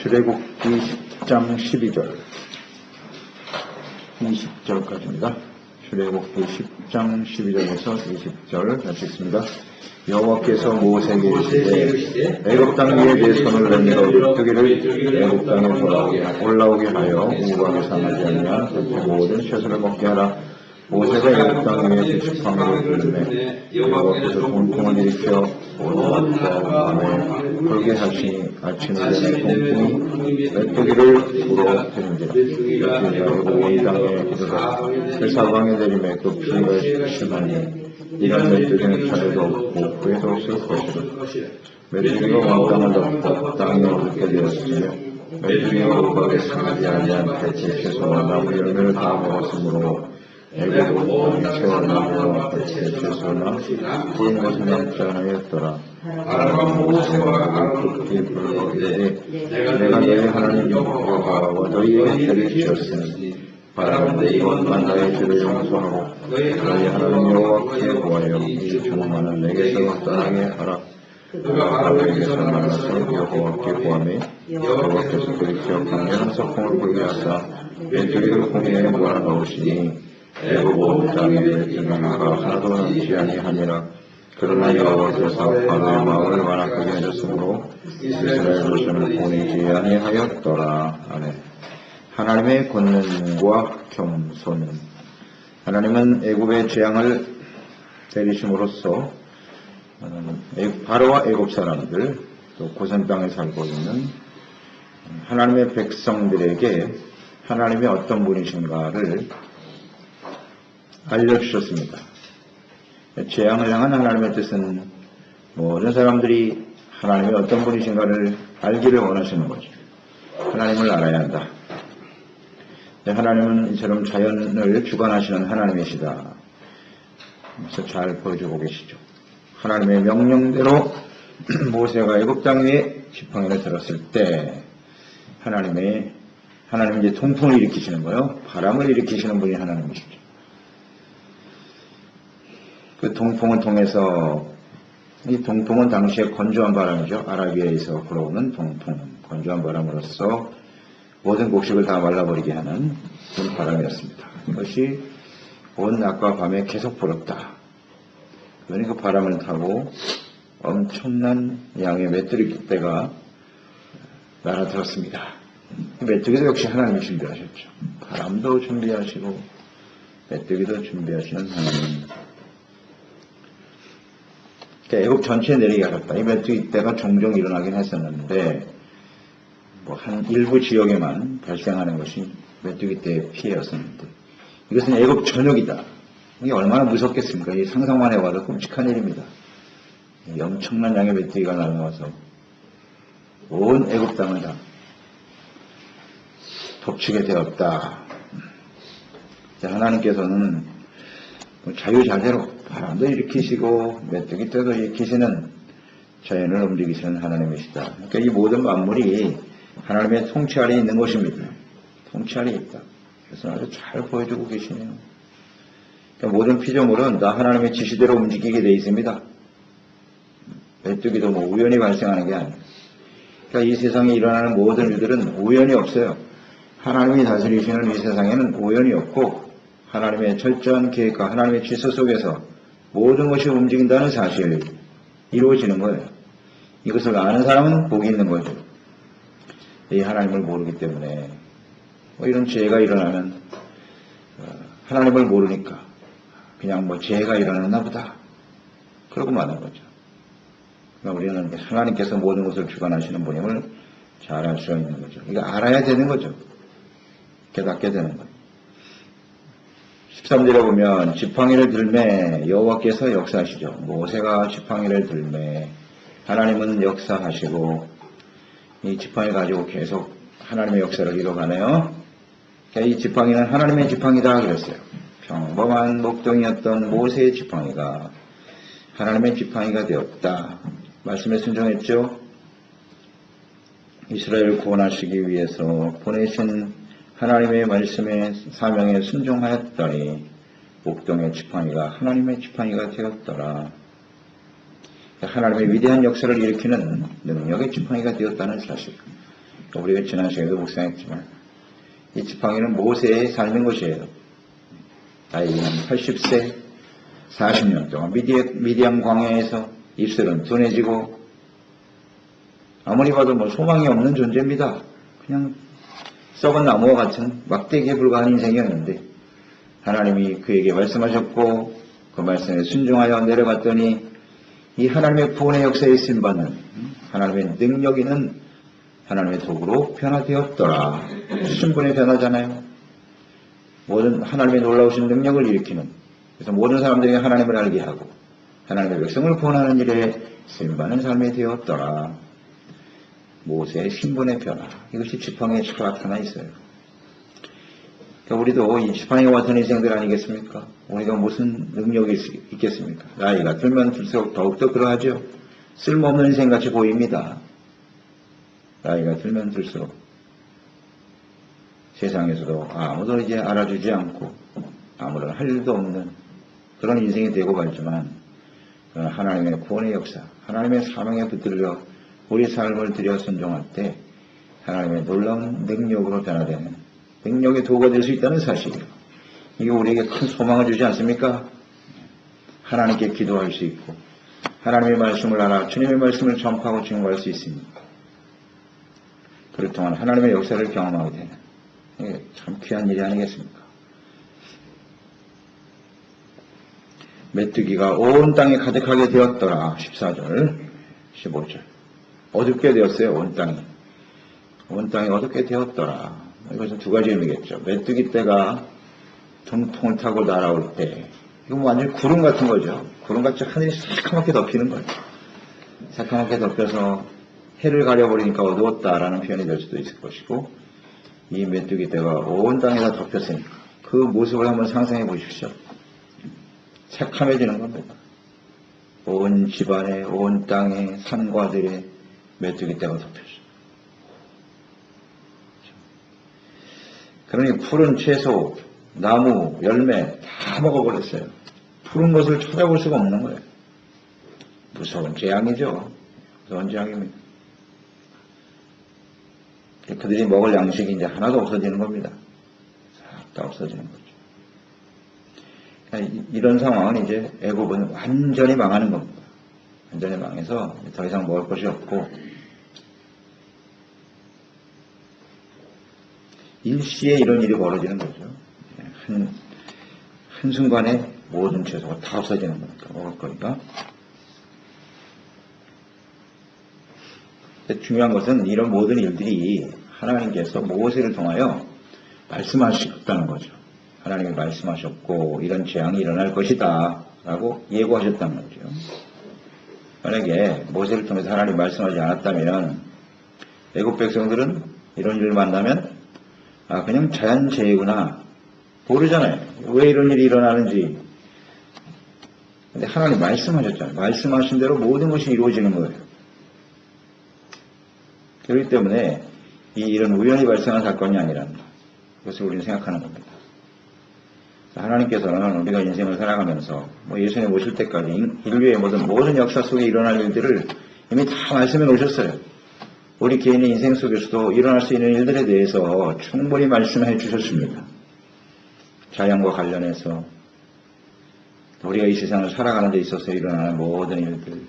출애굽기 10장 12절 20절까지입니다. 출애굽기 10장 12절에서 20절 같이 읽습니다. 여호와께서 모세에게 이르시되 애굽 땅 위에 내 손을 내밀어 메뚜기를 애굽 땅에 올라오게 하여 우박에 상하지 아니한 그 모든 셋을 먹게 하라. 모세가 애굽 땅 위에 그 지팡이를 들매 여호와께서 동풍을 일으켜 오늘과 밤에 불게 하시니 아침에 되는 동풍이 메뚜기를 불어 들인지라. 메뚜기가 온 땅에 이르러 그 사방에 내림에 그 피가 심하니 이런 메뚜기는 전에도 없고 후에도 없을 것이라. 메뚜기가 온 땅을 덮고 땅이 어둡게 되었으며 메뚜기가 우박에 상하지 아니한 배추 채소와 나무 열매를 다 먹었으므로 애굽 온 땅이 채워나무와 배추 채소나 푸른 것을 남지 않았더라. 모세와 급히 불러 이르되 내가 너희 하나님 여호와와 너희에게 죄를 지었으니 바라건대 이것만 나의 죄를 용서하고 너희 하나님 여호와께 구하여 이 조문만을 내게서 떠나게 하라. 그가 바로에게서 만나서 여호와께 구하매 여호와께서 그를 기억하며 석풍을 불게 하사 메뚜기를 공에 몰아넣으시니 애굽 온 땅에 메뚜기가 하나도 남지 아니하니라. 그러나 여호와께서 바로의 마음을 완악하게 하셨으므로 이스라엘 자손을 보내지 아니하였더라. 아멘. 하나님의 권능과 겸손. 하나님은 애굽의 재앙을 내리심으로써 바로와 애굽 사람들 또 고센 땅에 살고 있는 하나님의 백성들에게 하나님이 어떤 분이신가를 알려주셨습니다. 재앙을 향한 하나님의 뜻은 모든 사람들이 하나님이 어떤 분이신가를 알기를 원하시는 거죠. 하나님을 알아야 한다. 하나님은 이처럼 자연을 주관하시는 하나님이시다. 그래서 잘 보여주고 계시죠. 하나님의 명령대로 모세가 애굽 땅 위에 지팡이를 들었을 때 하나님이 이제 동풍을 일으키시는 거예요. 바람을 일으키시는 분이 하나님이시죠. 그 동풍을 통해서 이 동풍은 당시에 건조한 바람이죠. 아라비아에서 불어오는 동풍, 건조한 바람으로써 모든 곡식을 다 말라버리게 하는 그런 바람이었습니다. 이것이 온 낮과 밤에 계속 불었다. 그러니 그 바람을 타고 엄청난 양의 메뚜기떼가 날아들었습니다. 메뚜기도 역시 하나님이 준비하셨죠. 바람도 준비하시고 메뚜기도 준비하시는 하나님. 애굽 전체에 내리게 하셨다. 이 메뚜기떼가 종종 일어나긴 했었는데 한 일부 지역에만 발생하는 것이 메뚜기떼의 피해였었는데 이것은 애굽 전역이다. 이게 얼마나 무섭겠습니까? 이 상상만 해봐도 끔찍한 일입니다. 이 엄청난 양의 메뚜기가 날아와서 온 애굽 땅을 다 덮치게 되었다. 하나님께서는 자유자재로 바람도 일으키시고 메뚜기떼도 일으키시는 자연을 움직이시는 하나님이시다. 그러니까 이 모든 만물이 하나님의 통치 아래 있는 것입니다. 통치 아래 있다. 그래서 아주 잘 보여주고 계시네요. 그러니까 모든 피조물은 다 하나님의 지시대로 움직이게 되어 있습니다. 메뚜기도 우연히 발생하는 게 아니에요. 그러니까 이 세상에 일어나는 모든 일들은 우연이 없어요. 하나님이 다스리시는 이 세상에는 우연이 없고 하나님의 철저한 계획과 하나님의 질서 속에서 모든 것이 움직인다는 사실이 이루어지는 거예요. 이것을 아는 사람은 복이 있는 거죠. 이 하나님을 모르기 때문에 이런 죄가 일어나면 하나님을 모르니까 그냥 죄가 일어났나 보다 그러고 마는 거죠. 그러니까 우리는 하나님께서 모든 것을 주관하시는 분임을 잘 알 수 있는 거죠. 이거 알아야 되는 거죠. 깨닫게 되는 거예요. 13절에 보면 지팡이를 들매 여호와께서 역사하시죠. 모세가 지팡이를 들매 하나님은 역사하시고 이 지팡이 가지고 계속 하나님의 역사를 이뤄가네요. 이 지팡이는 하나님의 지팡이다 그랬어요. 평범한 목동이었던 모세의 지팡이가 하나님의 지팡이가 되었다. 말씀에 순종했죠. 이스라엘을 구원하시기 위해서 보내신 하나님의 말씀의 사명에 순종하였더니 목동의 지팡이가 하나님의 지팡이가 되었더라. 하나님의 위대한 역사를 일으키는 능력의 지팡이가 되었다는 사실. 우리가 지난 시간에도 묵상했지만 이 지팡이는 모세의 삶인 것이에요. 나이는 80세 40년 동안 미디안 광야에서 입술은 둔해지고 아무리 봐도 뭐 소망이 없는 존재입니다. 그냥 썩은 나무와 같은 막대기에 불과한 인생이었는데 하나님이 그에게 말씀하셨고 그 말씀에 순종하여 내려갔더니 이 하나님의 구원의 역사에 쓰임받는 하나님의 능력 있는 하나님의 도구로 변화되었더라. 신분의 변화잖아요. 모든 하나님의 놀라우신 능력을 일으키는, 그래서 모든 사람들에게 하나님을 알게 하고 하나님의 백성을 구원하는 일에 쓰임받는 삶이 되었더라. 모세의 신분의 변화, 이것이 지팡이에 잘 나타나 있어요. 그러니까 우리도 이 지팡이와 같은 인생들 아니겠습니까? 우리가 무슨 능력이 있겠습니까? 나이가 들면 들수록 더욱더 그러하죠. 쓸모없는 인생같이 보입니다. 나이가 들면 들수록 세상에서도 아무도 이제 알아주지 않고 아무런 할 일도 없는 그런 인생이 되고 말지만 하나님의 구원의 역사, 하나님의 사명에 붙들려 우리 삶을 들여 순종할 때 하나님의 놀라운 능력으로 변화되는 능력의 도구가 될 수 있다는 사실이에요. 이게 우리에게 큰 소망을 주지 않습니까? 하나님께 기도할 수 있고 하나님의 말씀을 알아 주님의 말씀을 전파하고 증거할 수 있습니다. 그럴 동안 하나님의 역사를 경험하게 되는, 이게 참 귀한 일이 아니겠습니까? 메뚜기가 온 땅에 가득하게 되었더라. 14절 15절 어둡게 되었어요. 온 땅이 어둡게 되었더라. 이것은 두 가지 의미겠죠. 메뚜기 떼가 동통을 타고 날아올 때 이건 완전히 구름 같은 거죠. 구름같이 하늘이 새카맣게 덮이는 거예요. 새카맣게 덮여서 해를 가려버리니까 어두웠다라는 표현이 될 수도 있을 것이고, 이 메뚜기 떼가 온 땅에 다 덮였으니까 그 모습을 한번 상상해 보십시오. 새카매지는 겁니다. 온 집안에, 온 땅에, 산과 들에 메뚜기 떼가 덮였어요. 그러니 푸른 채소, 나무, 열매 다 먹어버렸어요. 푸른 것을 찾아볼 수가 없는 거예요. 무서운 재앙이죠. 무서운 재앙입니다. 그들이 먹을 양식이 이제 하나도 없어지는 겁니다. 싹 다 없어지는 거죠. 이런 상황은 이제 애굽은 완전히 망하는 겁니다. 완전히 망해서 더 이상 먹을 것이 없고 일시에 이런 일이 벌어지는 거죠. 한순간에 모든 채소가 다 없어지는 거니까, 먹을 거니까. 중요한 것은 이런 모든 일들이 하나님께서 모세를 통하여 말씀하셨다는 거죠. 하나님이 말씀하셨고 이런 재앙이 일어날 것이다 라고 예고하셨다는 거죠. 만약에 모세를 통해서 하나님이 말씀하지 않았다면 애국 백성들은 이런 일을 만나면 그냥 자연재해구나 모르잖아요. 왜 이런 일이 일어나는지. 근데 하나님 말씀하셨잖아요. 말씀하신 대로 모든 것이 이루어지는 거예요. 그렇기 때문에 이런 우연히 발생한 사건이 아니라는 것, 그것을 우리는 생각하는 겁니다. 하나님께서는 우리가 인생을 살아가면서 예수님 오실 때까지 인류의 모든 역사 속에 일어날 일들을 이미 다 말씀해 놓으셨어요. 우리 개인의 인생 속에서도 일어날 수 있는 일들에 대해서 충분히 말씀해 주셨습니다. 자연과 관련해서 우리가 이 세상을 살아가는 데 있어서 일어나는 모든 일들,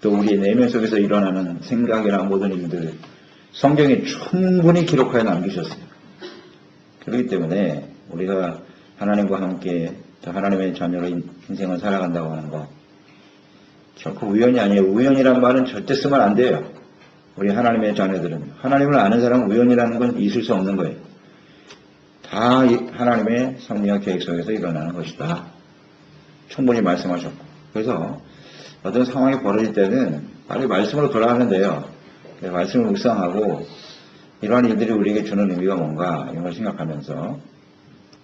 또 우리의 내면 속에서 일어나는 생각이나 모든 일들, 성경에 충분히 기록하여 남기셨어요. 그렇기 때문에 우리가 하나님과 함께 하나님의 자녀로 인생을 살아간다고 하는 것, 결코 우연이 아니에요. 우연이라는 말은 절대 쓰면 안 돼요. 우리 하나님의 자녀들은, 하나님을 아는 사람은 우연이라는 건 있을 수 없는 거예요. 다 하나님의 섭리와 계획 속에서 일어나는 것이다. 충분히 말씀하셨고. 그래서 어떤 상황이 벌어질 때는 빨리 말씀으로 돌아가면 돼요. 말씀을 묵상하고 이러한 일들이 우리에게 주는 의미가 뭔가 이런 걸 생각하면서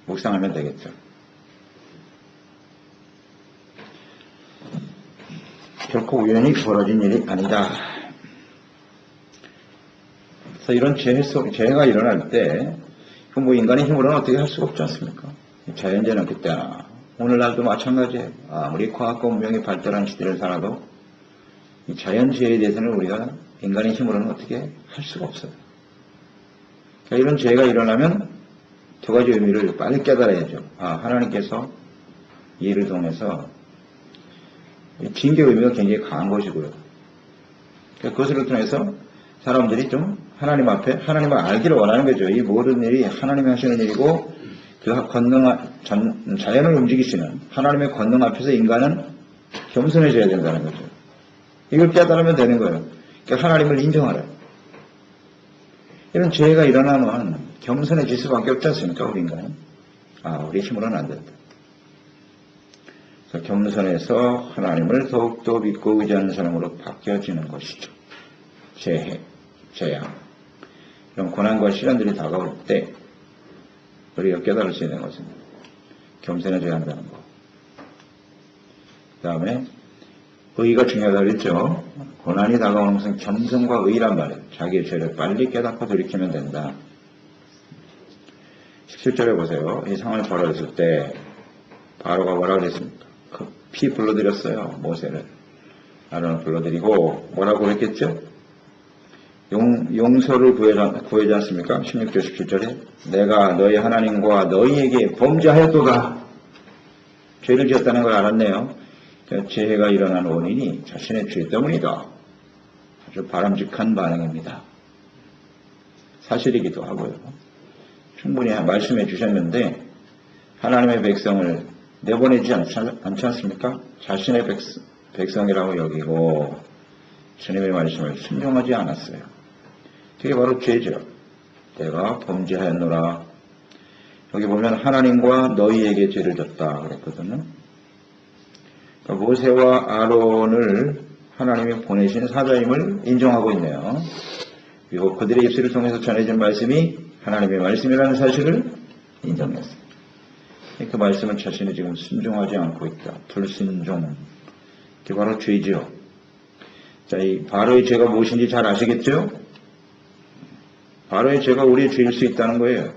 묵상하면 되겠죠. 결코 우연히 벌어진 일이 아니다. 그래서 이런 재해가 일어날 때 인간의 힘으로는 어떻게 할 수가 없지 않습니까? 자연재해는 그때나 오늘날도 마찬가지예요. 아무리 과학과 문명이 발달한 시대를 살아도 이 자연재해에 대해서는 우리가 인간의 힘으로는 어떻게 할 수가 없어요. 그러니까 이런 죄가 일어나면 두 가지 의미를 빨리 깨달아야죠. 하나님께서 이를 통해서 징계 의미가 굉장히 강한 것이고요. 그러니까 그것을 통해서 사람들이 좀 하나님 앞에 하나님을 알기를 원하는 거죠. 이 모든 일이 하나님이 하시는 일이고 그 자연을 움직이시는 하나님의 권능 앞에서 인간은 겸손해져야 된다는 거죠. 이걸 깨달으면 되는 거예요. 그러니까 하나님을 인정하라. 이런 죄가 일어나면 겸손해질 수밖에 없지 않습니까? 우리 인간은. 우리 힘으로는 안 된다. 그래서 겸손해서 하나님을 더욱더 믿고 의지하는 사람으로 바뀌어지는 것이죠. 재앙. 이런 고난과 시련들이 다가올 때 우리가 깨달을 수 있는 것은 겸손해져야 한다는 것. 그 다음에 의가 중요하다고 했죠. 고난이 다가오는 것은 겸손과 의란 말이에요. 자기의 죄를 빨리 깨닫고 돌이키면 된다. 17절에 보세요. 이 상황이 벌어졌을 때 바로가 뭐라고 그랬습니까? 급히 불러들였어요. 모세를. 아론을 불러들이고 뭐라고 했겠죠? 용서를 구하지 않습니까? 16절 17절에 내가 너희 하나님과 너희에게 범죄하였도다. 죄를 지었다는 걸 알았네요. 재해가 일어난 원인이 자신의 죄 때문이다. 아주 바람직한 반응입니다. 사실이기도 하고요. 충분히 말씀해 주셨는데 하나님의 백성을 내보내지 않지 않습니까? 자신의 백성이라고 여기고 주님의 말씀을 순종하지 않았어요. 그게 바로 죄죠. 내가 범죄하였노라. 여기 보면 하나님과 너희에게 죄를 졌다 그랬거든요. 그러니까 모세와 아론을 하나님이 보내신 사자임을 인정하고 있네요. 그리고 그들의 입술을 통해서 전해진 말씀이 하나님의 말씀이라는 사실을 인정했어요. 그 말씀은 자신이 지금 순종하지 않고 있다. 불순종. 그게 바로 죄죠. 자, 이 바로의 죄가 무엇인지 잘 아시겠죠? 바로의 죄가 우리의 죄일 수 있다는 거예요.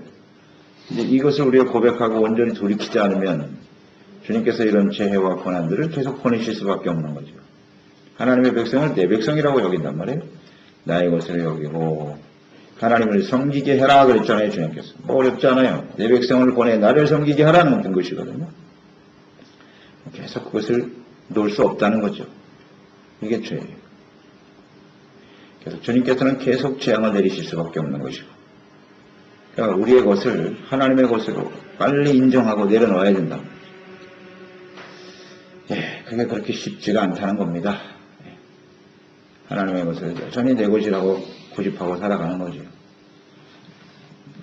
근데 이것을 우리가 고백하고 온전히 돌이키지 않으면 주님께서 이런 재해와 고난들을 계속 보내실 수밖에 없는 거죠. 하나님의 백성을 내 백성이라고 여긴단 말이에요. 나의 것을 여기고 하나님을 섬기게 해라 그랬잖아요. 주님께서. 뭐 어렵지 않아요. 내 백성을 보내 나를 섬기게 하라는 것이거든요. 계속 그것을 놓을 수 없다는 거죠. 이게 죄예요. 그래서 주님께서는 계속 재앙을 내리실 수밖에 없는 것이고 그러니까 우리의 것을 하나님의 것으로 빨리 인정하고 내려놓아야 된다. 그게 그렇게 쉽지가 않다는 겁니다. 하나님의 것을 여전히 내 것이라고 고집하고 살아가는 거죠.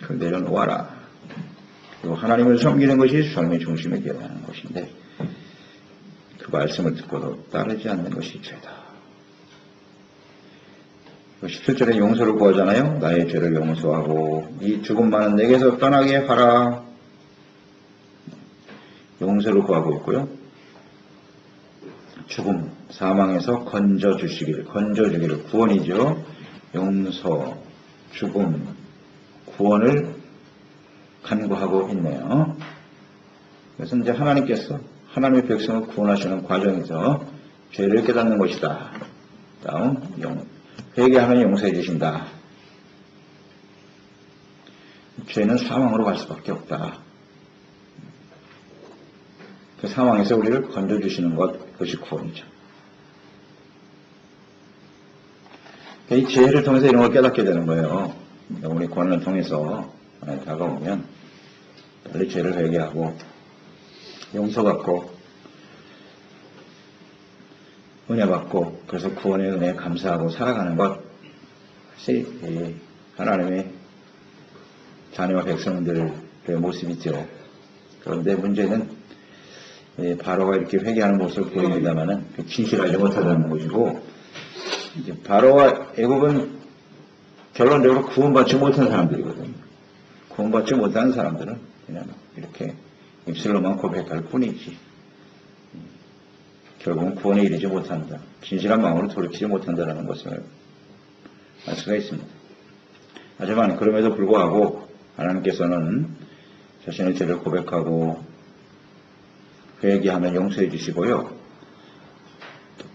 그걸 내려놓아라. 그리고 하나님을 섬기는 것이 삶의 중심이 되어야 하는 것인데 그 말씀을 듣고도 따르지 않는 것이 죄다. 17절에 용서를 구하잖아요. 나의 죄를 용서하고 이 죽음만은 내게서 떠나게 하라. 용서를 구하고 있고요. 죽음, 사망에서 건져주시기를, 구원이죠. 용서, 죽음, 구원을 간구하고 있네요. 그래서 이제 하나님께서 하나님의 백성을 구원하시는 과정에서 죄를 깨닫는 것이다. 다음, 회개하면 용서해 주신다. 죄는 사망으로 갈 수밖에 없다. 그 상황에서 우리를 건져주시는 것, 그것이 구원이죠. 이 죄를 통해서 이런 걸 깨닫게 되는 거예요. 우리 구원을 통해서 다가오면 빨리 죄를 회개하고 용서받고 은혜 받고 그래서 구원의 은혜에 감사하고 살아가는 것이 하나님의 자녀와 백성들의 모습이죠. 그런데 문제는 바로가 이렇게 회개하는 모습을 보입니다만은 진실하지 못하다는 것이고 바로와 애굽은 결론적으로 구원받지 못한 사람들이거든요. 구원받지 못하는 사람들은 그냥 이렇게 입술로만 고백할 뿐이지 결국은 구원에 이르지 못한다. 진실한 마음으로 돌이키지 못한다는 것을 알 수가 있습니다. 하지만 그럼에도 불구하고 하나님께서는 자신의 죄를 고백하고 회개하면 용서해 주시고요.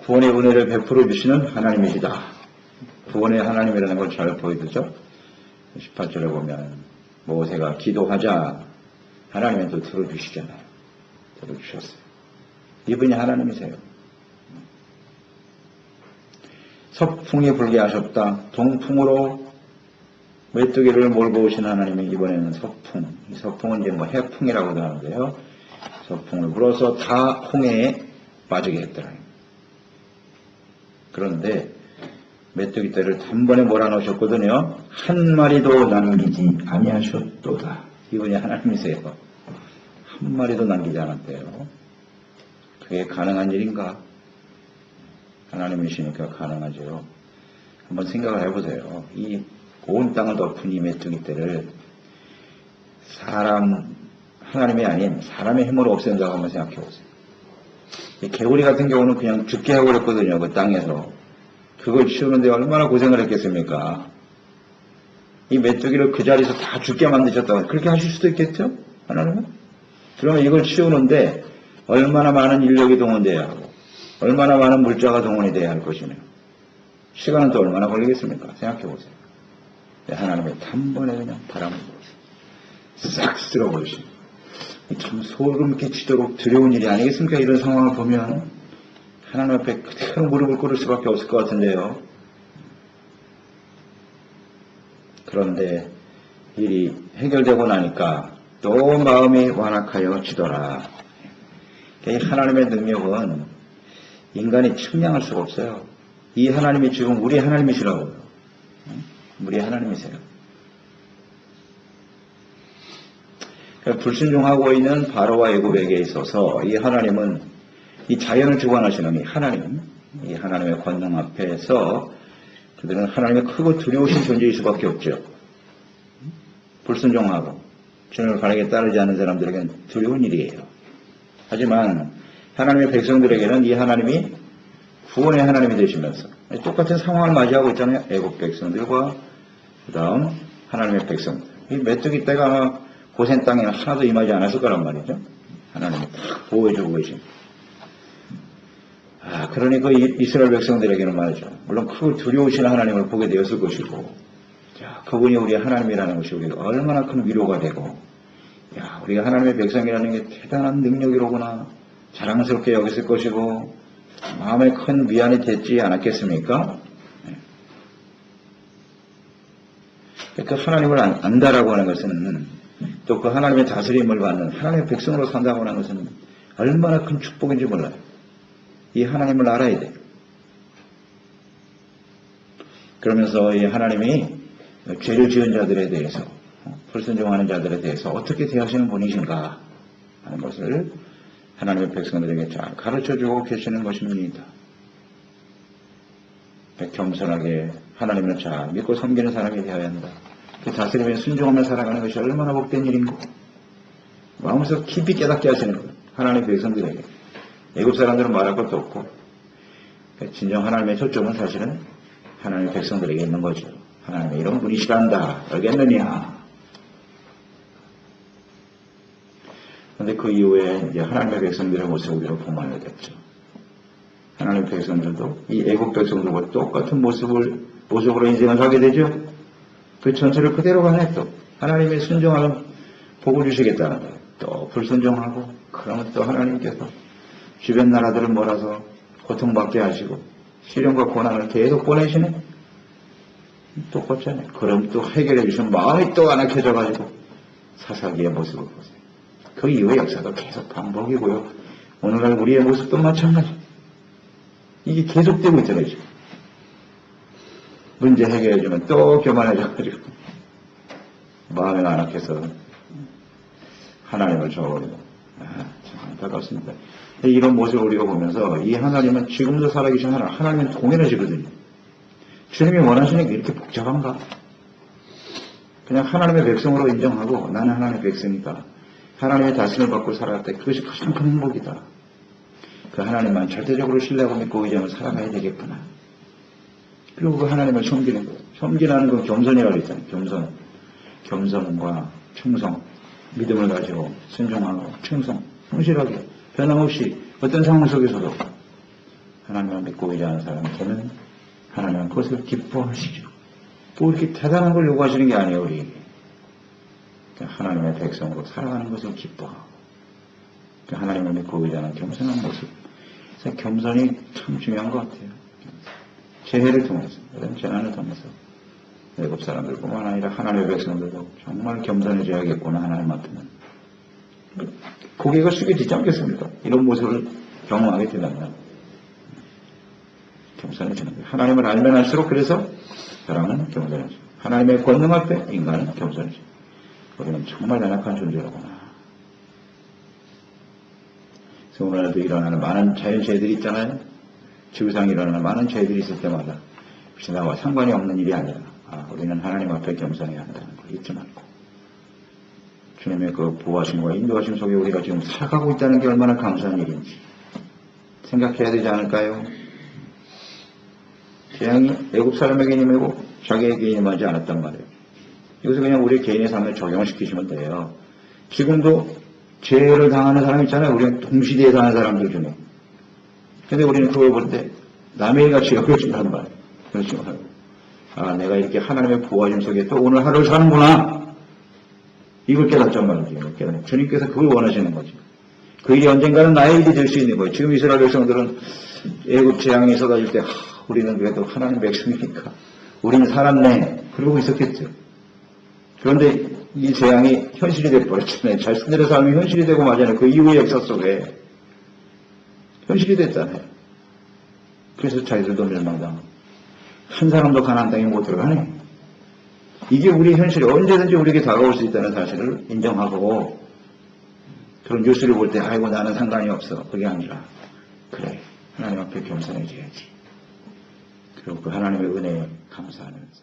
구원의 은혜를 베풀어 주시는 하나님이시다. 구원의 하나님이라는 걸 잘 보여주죠. 18절에 보면 모세가 기도하자 하나님은 또 들어주시잖아요. 들어주셨어요. 이분이 하나님이세요. 서풍이 불게 하셨다. 동풍으로 메뚜기를 몰고 오신 하나님이 이번에는 서풍. 이 서풍은 이제 뭐 해풍이라고도 하는데요. 서풍을 불어서 다 홍해에 빠지게 했더라. 그런데 메뚜기 떼를 단번에 몰아넣으셨거든요. 한 마리도 남기지 아니하셨도다. 이분이 하나님이세요. 한 마리도 남기지 않았대요. 그게 가능한 일인가? 하나님이시니까 가능하죠. 한번 생각을 해보세요. 이 온 땅을 덮은 이 메뚜기 떼를 하나님이 아닌 사람의 힘으로 없앤다고 한번 생각해 보세요. 개구리 같은 경우는 그냥 죽게 해버렸거든요. 그 땅에서. 그걸 치우는데 얼마나 고생을 했겠습니까? 이 메뚜기를 그 자리에서 다 죽게 만드셨다고 그렇게 하실 수도 있겠죠? 하나님은? 그러면 이걸 치우는데 얼마나 많은 인력이 동원돼야 하고 얼마나 많은 물자가 동원이 돼야 할 것이며 시간은 또 얼마나 걸리겠습니까? 생각해 보세요. 하나님의 단번에 그냥 바람을 싹 쓸어버리시고 참 소름 끼치도록 두려운 일이 아니겠습니까? 이런 상황을 보면 하나님 앞에 그대로 무릎을 꿇을 수밖에 없을 것 같은데요. 그런데 일이 해결되고 나니까 또 마음이 완악하여지더라. 하나님의 능력은 인간이 측량할 수가 없어요. 이 하나님이 지금 우리 하나님이시라고요. 우리 하나님이세요. 불순종하고 있는 바로와 애굽에게 있어서 이 하나님은 이 자연을 주관하시는 이 하나님의 권능 앞에서 그들은 하나님의 크고 두려우신 존재일 수밖에 없죠. 불순종하고 주님을 바르게 따르지 않는 사람들에게는 두려운 일이에요. 하지만 하나님의 백성들에게는 이 하나님이 구원의 하나님이 되시면서 똑같은 상황을 맞이하고 있잖아요. 애국 백성들과 그 다음 하나님의 백성들. 이 메뚜기 떼가 아마 고센 땅에 하나도 임하지 않았을 거란 말이죠. 하나님이 딱 보호해주고 계십니다. 그러니 그 이스라엘 백성들에게는 말이죠. 물론 크고 두려우신 하나님을 보게 되었을 것이고, 그분이 우리 하나님이라는 것이 우리가 얼마나 큰 위로가 되고, 우리가 하나님의 백성이라는 게 대단한 능력이로구나 자랑스럽게 여겼을 것이고, 마음에 큰 위안이 됐지 않았겠습니까? 그 하나님을 안다라고 하는 것은 또 그 하나님의 다스림을 받는 하나님의 백성으로 산다고 하는 것은 얼마나 큰 축복인지 몰라요. 이 하나님을 알아야 돼요. 그러면서 이 하나님이 죄를 지은 자들에 대해서 불순종하는 자들에 대해서 어떻게 대하시는 분이신가 하는 것을 하나님의 백성들에게 잘 가르쳐주고 계시는 것입니다. 겸손하게 하나님을 잘 믿고 섬기는 사람이 되어야 한다. 그 다스림에 순종하며 살아가는 것이 얼마나 복된 일인고 마음에서 깊이 깨닫게 하시는 거예요. 하나님의 백성들에게. 애굽 사람들은 말할 것도 없고 진정 하나님의 초점은 사실은 하나님의 백성들에게 있는 거죠. 하나님의 이런 분이시란다. 알겠느냐. 그런데 그 이후에 이제 하나님의 백성들의 모습을 우리가 보면 되겠죠. 하나님의 백성들도 이 애국 백성들과 똑같은 모습으로 인생을 살게 되죠. 그 전체를 그대로 가네. 또 하나님의 순종하면 복을 주시겠다는 거예요. 또 불순종하고 그러면 또 하나님께서 주변 나라들을 몰아서 고통받게 하시고 시련과 고난을 계속 보내시네. 똑같잖아요. 그럼 또 해결해 주시면 마음이 또 안악해져 가지고 사사기의 모습을 보세요. 그 이후의 역사도 계속 반복이고요. 오늘날 우리의 모습도 마찬가지. 이게 계속되고 있잖아요. 지금. 문제 해결해 주면 또 교만해져 가지고 마음이 안악해서 하나님을 저버리고 참 안타깝습니다. 이런 모습을 우리가 보면서 이 하나님은 지금도 살아계신 하나님은 동일하시거든요. 주님이 원하시는 게 이렇게 복잡한가? 그냥 하나님의 백성으로 인정하고 나는 하나님의 백성이다. 하나님의 다스림을 받고 살아갈 때 그것이 가장 큰 행복이다. 그 하나님만 절대적으로 신뢰하고 믿고 의지하며 살아가야 되겠구나. 그리고 그 하나님을 섬기는 거예요. 섬기라는 건 겸손이라고 했잖아요. 겸손과 충성, 믿음을 가지고 순종하고 충성, 성실하게 변함없이 어떤 상황 속에서도 하나님을 믿고 의지하는 사람이 되면 하나님은 그것을 기뻐하시죠. 뭐 이렇게 대단한 걸 요구하시는 게 아니에요, 우리에게. 하나님의 백성으로 살아가는 것을 기뻐하고, 하나님을 믿고 의지하는 겸손한 모습. 그래서 겸손이 참 중요한 것 같아요. 재해를 통해서, 재난을 통해서 외국 사람들뿐만 아니라 하나님의 백성들도 정말 겸손해져야겠구나, 하나님 앞에는. 고개가 숙여지지 않겠습니까? 이런 모습을 경험하게 되면 겸손해지는 거예요. 하나님을 알면 할수록 그래서 사람은 겸손해져. 하나님의 권능 앞에 인간은 겸손해져. 우리는 정말 연약한 존재라구나. 그래서 오늘날도 일어나는 많은 자연재해들이 있잖아요. 지구상에 일어나는 많은 재해들이 있을 때마다 혹시 나와 상관이 없는 일이 아니라 우리는 하나님 앞에 겸손해야 한다는 걸 잊지 말고 주님의 그 보호하심과 인도하심 속에 우리가 지금 살아가고 있다는 게 얼마나 감사한 일인지 생각해야 되지 않을까요? 재앙이 애굽 사람에게 임하고 자기에게 임하지 않았단 말이에요. 이것을 그냥 우리 개인의 삶에 적용시키시면 돼요. 지금도 재해를 당하는 사람 있잖아요. 우리는 동시대에 사는 사람들 중에. 근데 우리는 그걸 볼 때 남의 같이 여겨진단 말이에요. 그렇죠. 내가 이렇게 하나님의 보호하심 속에 또 오늘 하루를 사는구나. 이걸 깨닫단 말이에요. 주님께서 그걸 원하시는 거죠. 그 일이 언젠가는 나의 일이 될 수 있는 거예요. 지금 이스라엘 백성들은 애굽 재앙이 쏟아질 때 우리는 그래도 하나님 백성이니까 우리는 살았네. 그러고 있었겠죠. 그런데 이 재앙이 현실이 되어버렸잖아요. 자신들의 삶이 현실이 되고 마잖아요. 그 이후의 역사 속에 현실이 됐잖아요. 그래서 자기들도 멸망당하고 한 사람도 가나안 땅에 못 들어가네. 이게 우리 현실이 언제든지 우리에게 다가올 수 있다는 사실을 인정하고 그런 뉴스를 볼 때 아이고 나는 상관이 없어. 그게 아니라 그래 하나님 앞에 겸손해져야지. 그리고 그 하나님의 은혜에 감사하면서